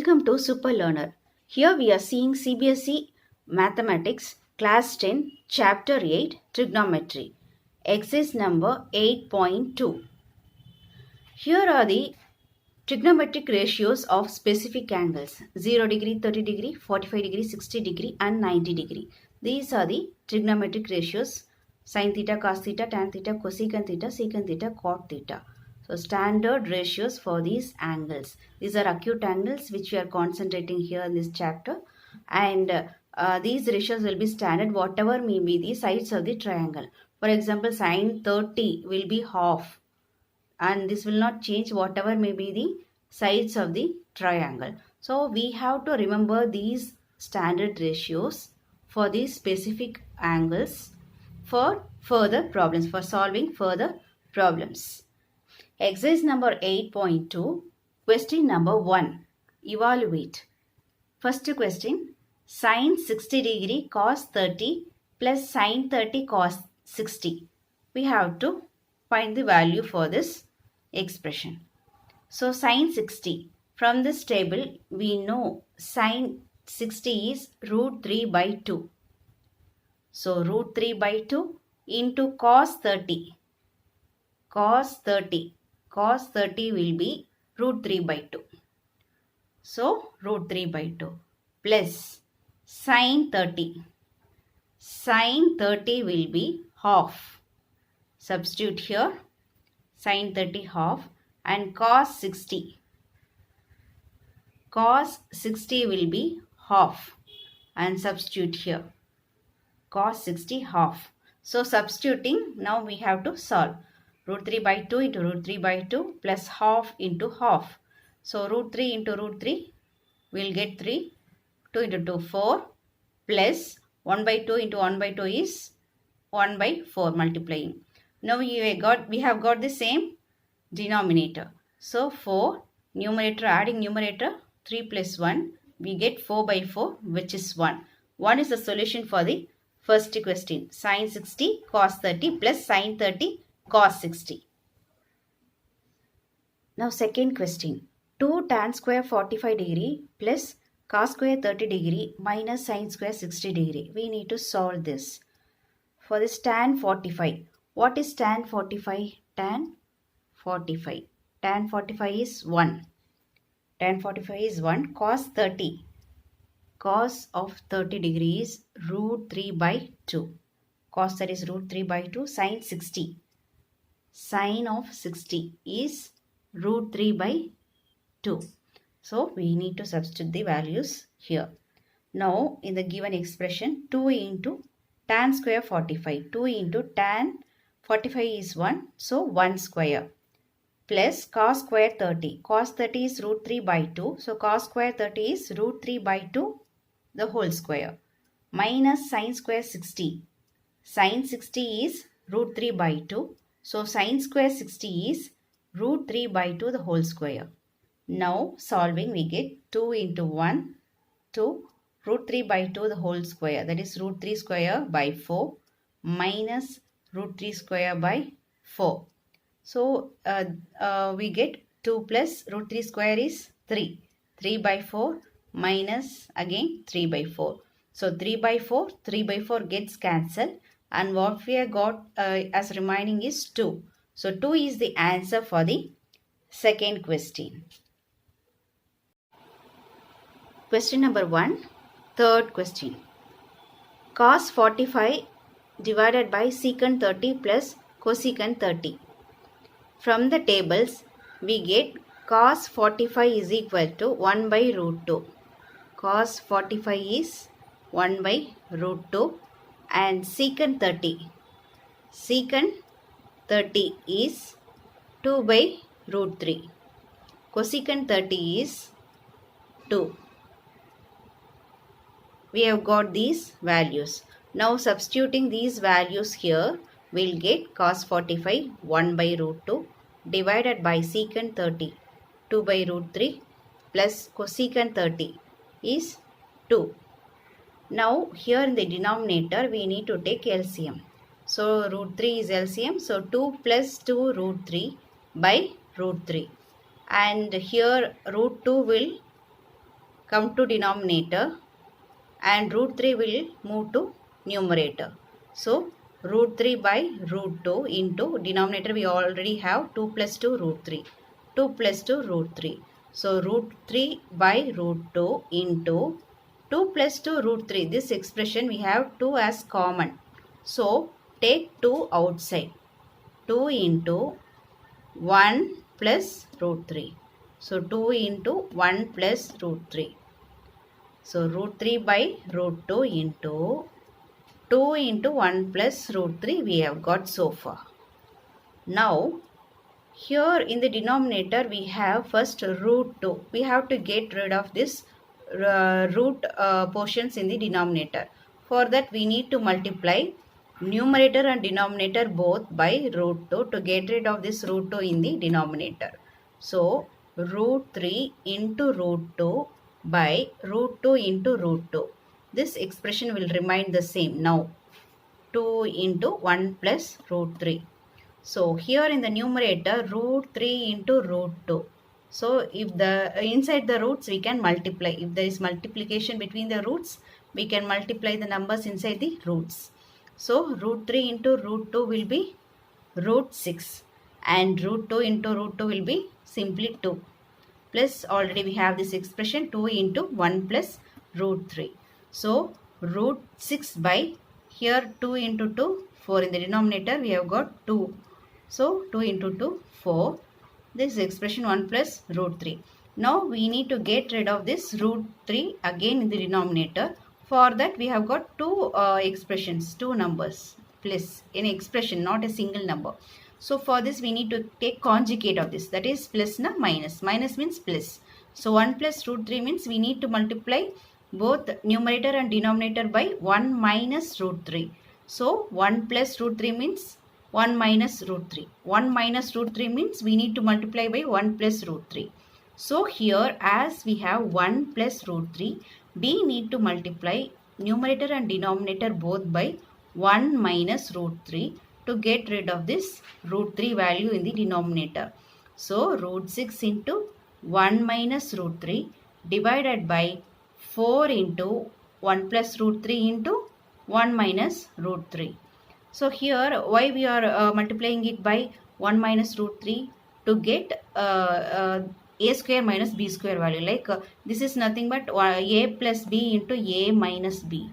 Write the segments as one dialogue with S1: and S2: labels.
S1: Welcome to Super Learner. Here we are seeing CBSE Mathematics Class 10 Chapter 8 Trigonometry Exercise number 8.2. Here are the trigonometric ratios of specific angles 0 degree, 30 degree, 45 degree, 60 degree and 90 degree. These are the trigonometric ratios: sin theta, cos theta, tan theta, cosecant theta, secant theta, cot theta. So standard ratios for these angles. These are acute angles which we are concentrating here in this chapter, and these ratios will be standard whatever may be the sides of the triangle. For example, sin 30 will be half, and this will not change whatever may be the sides of the triangle. So we have to remember these standard ratios for these specific angles for further problems, for solving further problems. Exercise number 8.2, question number 1. Evaluate. First question, sin 60 degree cos 30 plus sin 30 cos 60. We have to find the value for this expression. So sin 60, from this table we know sin 60 is root 3 by 2. So root 3 by 2 into cos 30. Cos 30 will be root 3 by 2. So root 3 by 2 plus sin 30. Sin 30 will be half. Substitute here sin 30 half, and cos 60. Cos 60 will be half, and substitute here cos 60 half. So substituting, now we have to solve. Root 3 by 2 into root 3 by 2 plus half into half. So root 3 into root 3 will get 3. 2 into 2 4 plus 1 by 2 into 1 by 2 is 1 by 4 multiplying. Now we have got the same denominator. So 4 numerator, adding numerator 3 plus 1, we get 4 by 4, which is 1. 1 is the solution for the first question. Sin 60 cos 30 plus sin 30 cos 60. Now second question. 2 tan square 45 degree plus cos square 30 degree minus sin square 60 degree. We need to solve this. For this tan 45. What is tan 45? Tan 45. Tan 45 is 1. Tan 45 is 1. Cos 30. Cos of 30 degrees root 3 by 2. Cos that is root 3 by 2. Sin 60. Sin of 60 is root 3 by 2. So we need to substitute the values here. Now in the given expression, 2 into tan square 45. 2 into tan 45 is 1. So 1 square. Plus cos square 30. Cos 30 is root 3 by 2. So cos square 30 is root 3 by 2 the whole square. Minus sin square 60. Sin 60 is root 3 by 2. So sin square 60 is root 3 by 2 the whole square. Now solving, we get 2 into 1, 2, root 3 by 2 the whole square, that is root 3 square by 4 minus root 3 square by 4. So we get 2 plus root 3 square is 3. 3 by 4 minus again 3 by 4. So 3 by 4 gets cancelled, and what we have got as remaining is 2. So 2 is the answer for the second question. Question number 1, third question. Cos 45 divided by secant 30 plus cosecant 30. From the tables, we get cos 45 is equal to 1 by root 2. Cos 45 is 1 by root 2, and secant 30. Secant 30 is 2 by root 3. Cosecant 30 is 2. We have got these values. Now substituting these values here, we'll get cos 45 1 by root 2 divided by secant 30 2 by root 3 plus cosecant 30 is 2. Now here in the denominator we need to take LCM. So root 3 is LCM. So 2 plus 2 root 3 by root 3. And here root 2 will come to denominator and root 3 will move to numerator. So root 3 by root 2 into denominator we already have 2 plus 2 root 3. 2 plus 2 root 3. So root 3 by root 2 into 2 plus 2 root 3. This expression we have 2 as common. So take 2 outside. 2 into 1 plus root 3. So 2 into 1 plus root 3. So root 3 by root 2 into 2 into 1 plus root 3 we have got so far. Now here in the denominator we have first root 2. We have to get rid of this root portions in the denominator. For that we need to multiply numerator and denominator both by root 2 to get rid of this root 2 in the denominator. So root 3 into root 2 by root 2 into root 2. This expression will remain the same now. 2 into 1 plus root 3. So here in the numerator root 3 into root 2. So if the inside the roots we can multiply. If there is multiplication between the roots, we can multiply the numbers inside the roots. So root 3 into root 2 will be root 6 and root 2 into root 2 will be simply 2. Plus already we have this expression 2 into 1 plus root 3. So root 6 by here 2 into 2, 4 in the denominator we have got 2. So 2 into 2, 4. This expression 1 plus root 3. Now we need to get rid of this root 3 again in the denominator. For that we have got two expressions, two numbers plus in expression, not a single number. So for this we need to take conjugate of this, that is plus na minus. Minus means plus. So 1 plus root 3 means we need to multiply both numerator and denominator by 1 minus root 3. So 1 plus root 3 means 1 minus root 3. 1 minus root 3 means we need to multiply by 1 plus root 3. So here as we have 1 plus root 3, we need to multiply numerator and denominator both by 1 minus root 3 to get rid of this root 3 value in the denominator. So root 6 into 1 minus root 3 divided by 4 into 1 plus root 3 into 1 minus root 3. So here why we are multiplying it by 1 minus root 3 to get a square minus b square value. Like this is nothing but a plus b into a minus b.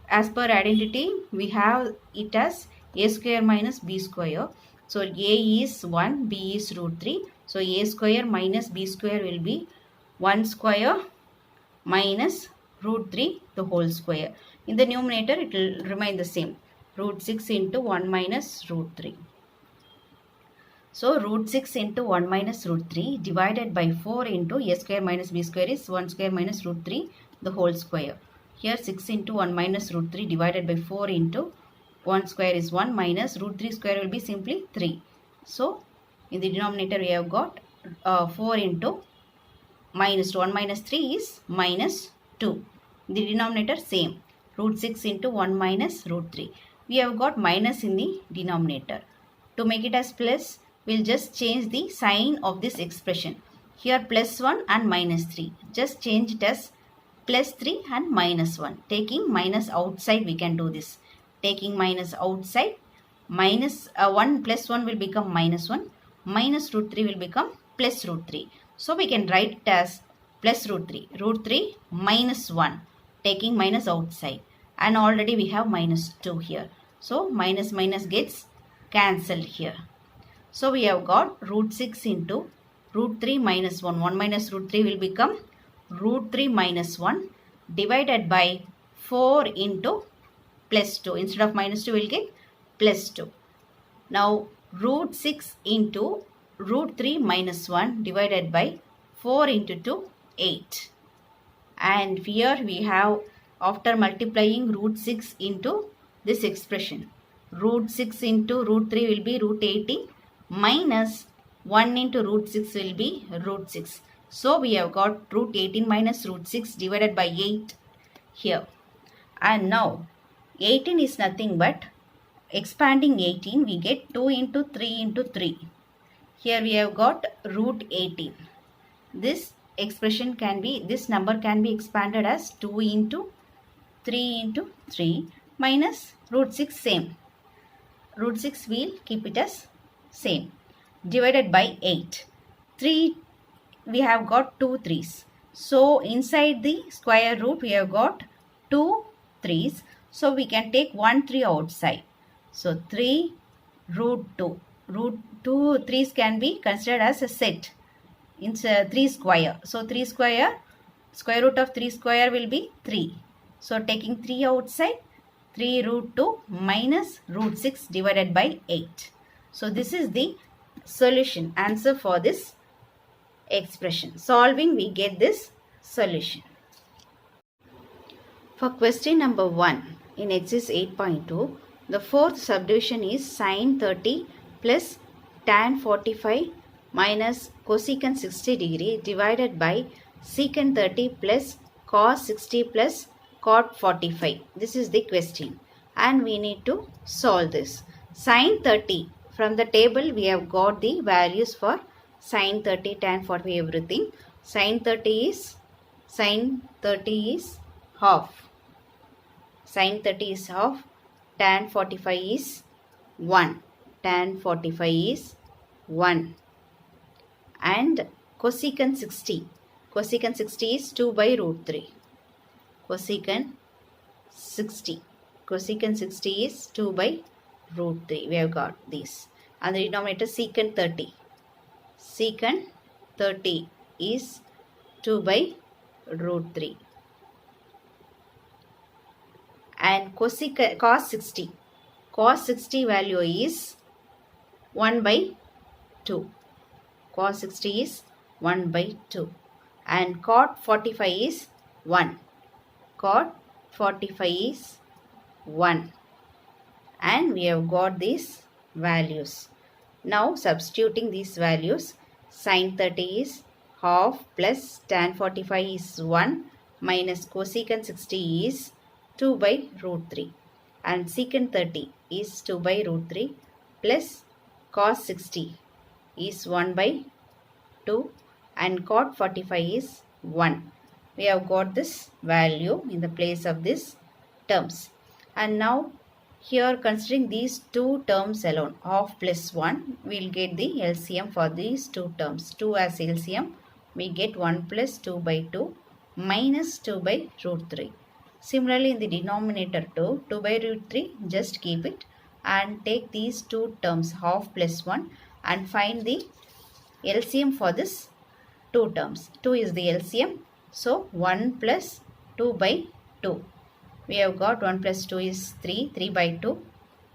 S1: As per identity we have it as a square minus b square. So a is 1, b is root 3. So a square minus b square will be 1 square minus root 3 the whole square. In the numerator it will remain the same. Root 6 into 1 minus root 3. So root 6 into 1 minus root 3 divided by 4 into a square minus b square is 1 square minus root 3 the whole square. Here 6 into 1 minus root 3 divided by 4 into 1 square is 1 minus root 3 square will be simply 3. So in the denominator we have got 4 into minus 2. 1 minus 3 is minus 2. The denominator same. Root 6 into 1 minus root 3. We have got minus in the denominator. To make it as plus, we'll just change the sign of this expression. Here plus 1 and minus 3. Just change it as plus 3 and minus 1. Taking minus outside we can do this. Taking minus outside, minus 1 plus 1 will become minus 1. Minus root 3 will become plus root 3. So we can write it as plus root 3. Root 3 minus 1. Taking minus outside. And already we have minus 2 here. So minus minus gets cancelled here. So we have got root 6 into root 3 minus 1. 1 minus root 3 will become root 3 minus 1 divided by 4 into plus 2. Instead of minus 2 we will get plus 2. Now root 6 into root 3 minus 1 divided by 4 into 2, 8. And here we have, after multiplying root 6 into this expression, root 6 into root 3 will be root 18 minus 1 into root 6 will be root 6. So we have got root 18 minus root 6 divided by 8 here. And now 18 is nothing but expanding 18, we get 2 into 3 into 3. Here we have got root 18. This expression can be, this number can be expanded as 2 into 3 into 3 minus root 6 same. Root 6 we'll keep it as same. Divided by 8. 3, we have got 2 3's. So inside the square root we have got 2 3's. So we can take 1 3 outside. So 3 root 2. Root 2 3's can be considered as a set. It's 3 square. So 3 square, square root of 3 square will be 3. So taking 3 outside, 3 root 2 minus root 6 divided by 8. So this is the solution, answer for this expression. Solving, we get this solution. For question number 1 in exercise 8.2, the fourth subdivision is sin 30 plus tan 45 minus cosecant 60 degree divided by secant 30 plus cos 60 plus cot 45. This is the question and we need to solve this. Sin 30, from the table we have got the values for sin 30, tan 45, everything. Sin 30 is half. Sin 30 is half. Tan 45 is 1. Tan 45 is 1. And cosecant 60. Cosecant 60 is 2 by root 3. Cosecant 60. Cosecant 60 is 2 by root 3. We have got this. And the denominator secant 30. Secant 30 is 2 by root 3. And cos 60. Cos 60 value is 1 by 2. Cos 60 is 1 by 2. And cot 45 is 1. Cot 45 is 1. And we have got these values. Now substituting these values, sin 30 is half plus tan 45 is 1 minus cosecant 60 is 2 by root 3. And secant 30 is 2 by root 3 plus cos 60 is 1 by 2 and cot 45 is 1. We have got this value in the place of these terms. And now here considering these two terms alone, half plus 1, we will get the LCM for these two terms. 2 as LCM, we get 1 plus 2 by 2 minus 2 by root 3. Similarly in the denominator 2 by root 3, just keep it and take these two terms half plus 1 and find the LCM for this two terms. 2 is the LCM. So 1 plus 2 by 2. We have got 1 plus 2 is 3. 3 by 2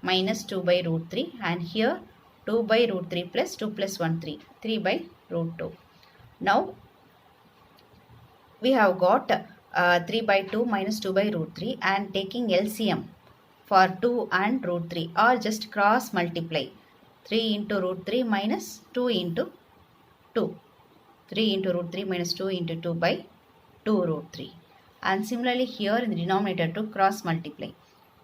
S1: minus 2 by root 3. And here 2 by root 3 plus 2 plus 1 3. 3 by root 2. Now we have got 3 by 2 minus 2 by root 3 and taking LCM for 2 and root 3 or just cross multiply. 3 into root 3 minus 2 into 2. 3 into root 3 minus 2 into 2 by 2 root 3. And similarly here in the denominator to cross multiply.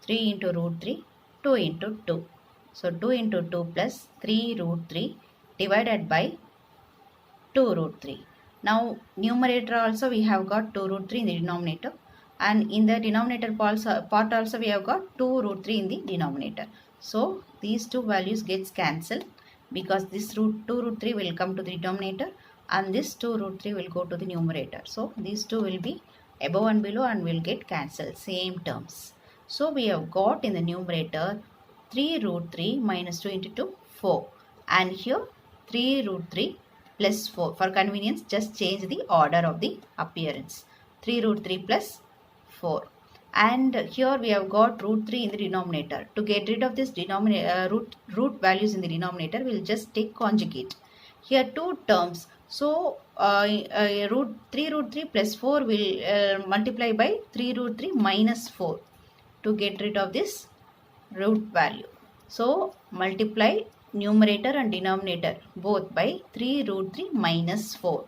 S1: 3 into root 3, 2 into 2. So 2 into 2 plus 3 root 3 divided by 2 root 3. Now numerator also we have got 2 root 3 in the denominator. And in the denominator part also we have got 2 root 3 in the denominator. So these two values gets cancelled because this 2 root 3 will come to the denominator and this 2 root 3 will go to the numerator. So these two will be above and below and will get cancelled, same terms. So we have got in the numerator 3 root 3 minus 2 into 2, 4. And here 3 root 3 plus 4. For convenience, just change the order of the appearance. 3 root 3 plus 4. And here we have got root 3 in the denominator. To get rid of this root values in the denominator, we will just take conjugate. Here two terms. So 3 root 3 plus 4 will multiply by 3 root 3 minus 4 to get rid of this root value. So multiply numerator and denominator both by 3 root 3 minus 4.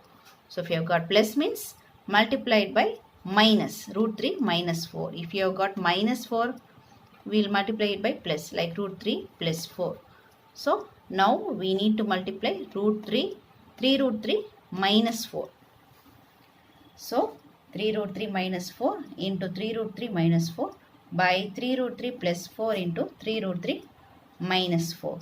S1: So if you have got plus means multiplied by minus root 3 minus 4. If you have got minus 4, we will multiply it by plus like root 3 plus 4. So now we need to multiply root 3 root 3 minus 4. So 3 root 3 minus 4 into 3 root 3 minus 4 by 3 root 3 plus 4 into 3 root 3 minus 4.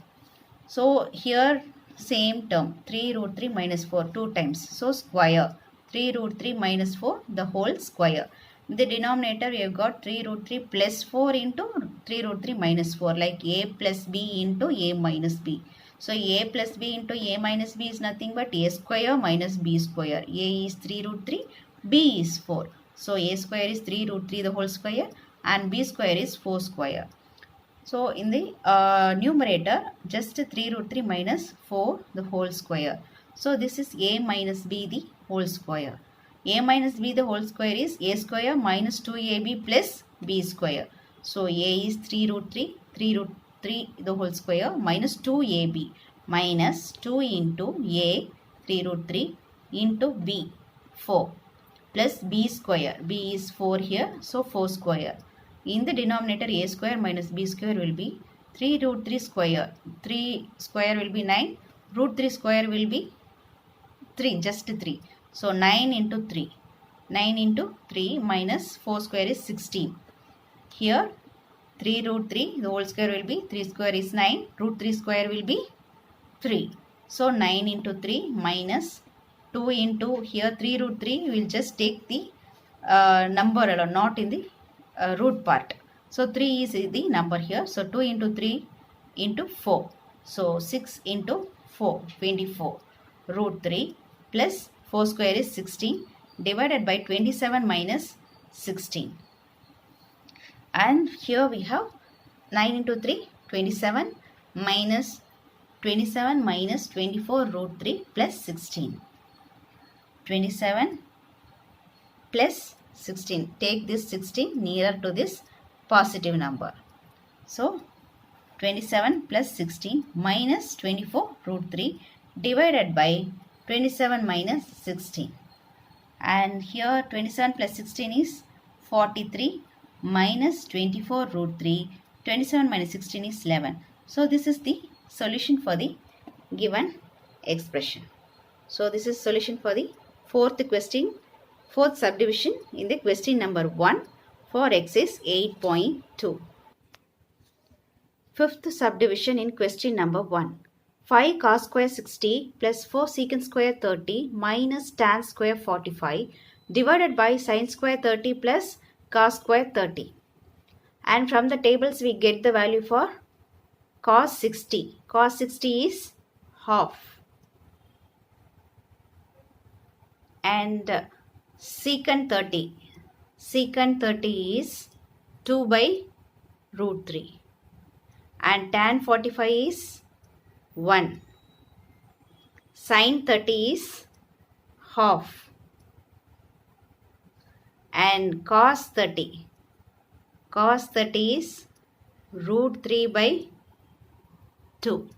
S1: So here same term 3 root 3 minus 4 2 times. So square 3 root 3 minus 4 the whole square. In the denominator we have got 3 root 3 plus 4 into 3 root 3 minus 4 like a plus b into a minus b. So a plus b into a minus b is nothing but a square minus b square. A is 3 root 3, b is 4. So a square is 3 root 3 the whole square and b square is 4 square. So in the numerator just 3 root 3 minus 4 the whole square. So this is a minus b the whole square. A minus b the whole square is a square minus 2ab plus b square. So a is 3 root 3, 3 root 3 the whole square minus 2ab minus 2 into a 3 root 3 into b 4 plus b square. B is 4 here, so 4 square. In the denominator a square minus b square will be 3 root 3 square. 3 square will be 9. Root 3 square will be 3, just 3. So 9 into 3. 9 into 3 minus 4 square is 16. Here 3 root 3 the whole square will be 3 square is 9. Root 3 square will be 3. So 9 into 3 minus 2 into here 3 root 3 will just take the number alone, not in the root part. So 3 is the number here. So 2 into 3 into 4. So 6 into 4, 24. Root 3 plus 4 square is 16 divided by 27 minus 16. And here we have 9 into 3, 27 minus 24 root 3 plus 16. 27 plus 16. Take this 16 nearer to this positive number. So 27 plus 16 minus 24 root 3 divided by 27 minus 16. And here 27 plus 16 is 43 minus 24 root 3. 27 minus 16 is 11. So this is the solution for the given expression. So this is solution for the fourth question. Fourth subdivision in the question number 1 for exercise 8.2. Fifth subdivision in question number 1. 5 cos square 60 plus 4 secant square 30 minus tan square 45 divided by sin square 30 plus cos square 30. And from the tables we get the value for cos 60. Cos 60 is half. And secant 30. Secant 30 is 2 by root 3. And tan 45 is 1. Sin 30 is half. And cos 30. Cos 30 is root 3 by 2.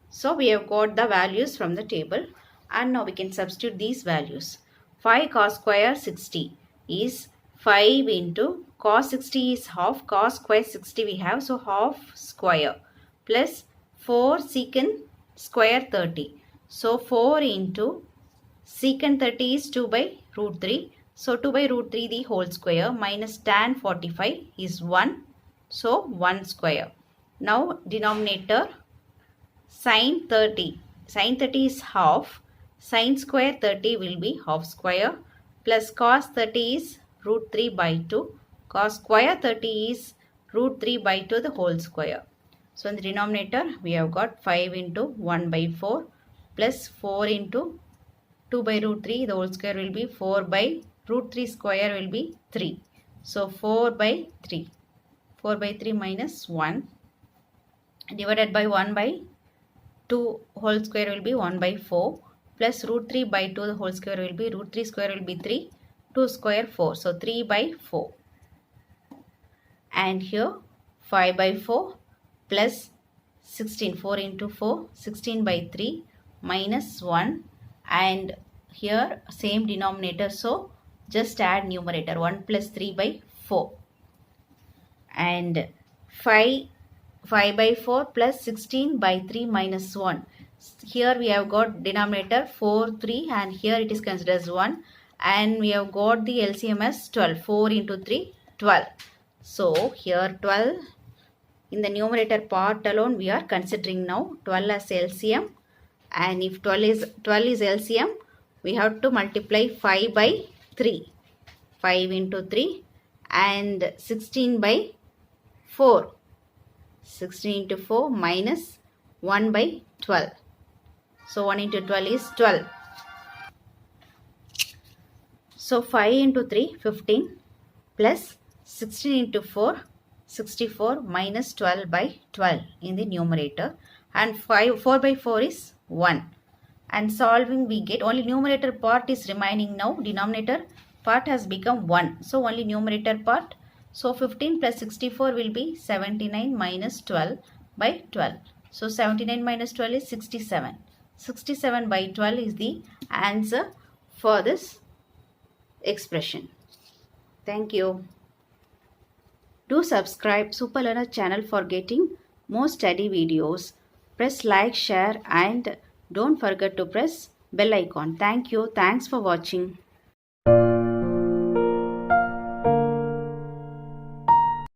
S1: So we have got the values from the table. And now we can substitute these values. 5 cos square 60 is 5 into cos 60 is half. Cos square 60 we have. So half square plus 4 secant square 30. So 4 into secant 30 is 2 by root 3. So 2 by root 3 the whole square minus tan 45 is 1. So 1 square. Now denominator sin 30. Sin 30 is half. Sin square 30 will be half square plus cos 30 is root 3 by 2. Cos square 30 is root 3 by 2 the whole square. So in the denominator we have got 5 into 1 by 4 plus 4 into 2 by root 3 the whole square will be 4 by root 3 square will be 3. So 4 by 3. 4 by 3 minus 1 divided by 1 by 2 whole square will be 1 by 4 plus root 3 by 2 the whole square will be root 3 square will be 3. 2 square 4. So 3 by 4. And here 5 by 4 plus 16. 4 into 4. 16 by 3 minus 1. And here same denominator. So just add numerator. 1 plus 3 by 4. And 5 by 4 plus 16 by 3 minus 1. Here we have got denominator 4, 3 and here it is considered as 1. and we have got the LCM as 12. 4 into 3, 12. So here 12 in the numerator part alone we are considering now 12 as LCM, and if 12 is LCM, we have to multiply 5 by 3. 5 into 3 and 16 by 4. 16 into 4 minus 1 by 12. So 1 into 12 is 12. So 5 into 3, 15 plus 16 into 4, 64 minus 12 by 12 in the numerator, and 4 by 4 is 1. And solving we get only numerator part is remaining now. Denominator part has become 1. So only numerator part. So 15 plus 64 will be 79 minus 12 by 12. So 79 minus 12 is 67. 67 by 12 is the answer for this expression. Thank you. Do subscribe Super Learner channel for getting more study videos. Press like, share and don't forget to press bell icon. Thank you. Thanks for watching.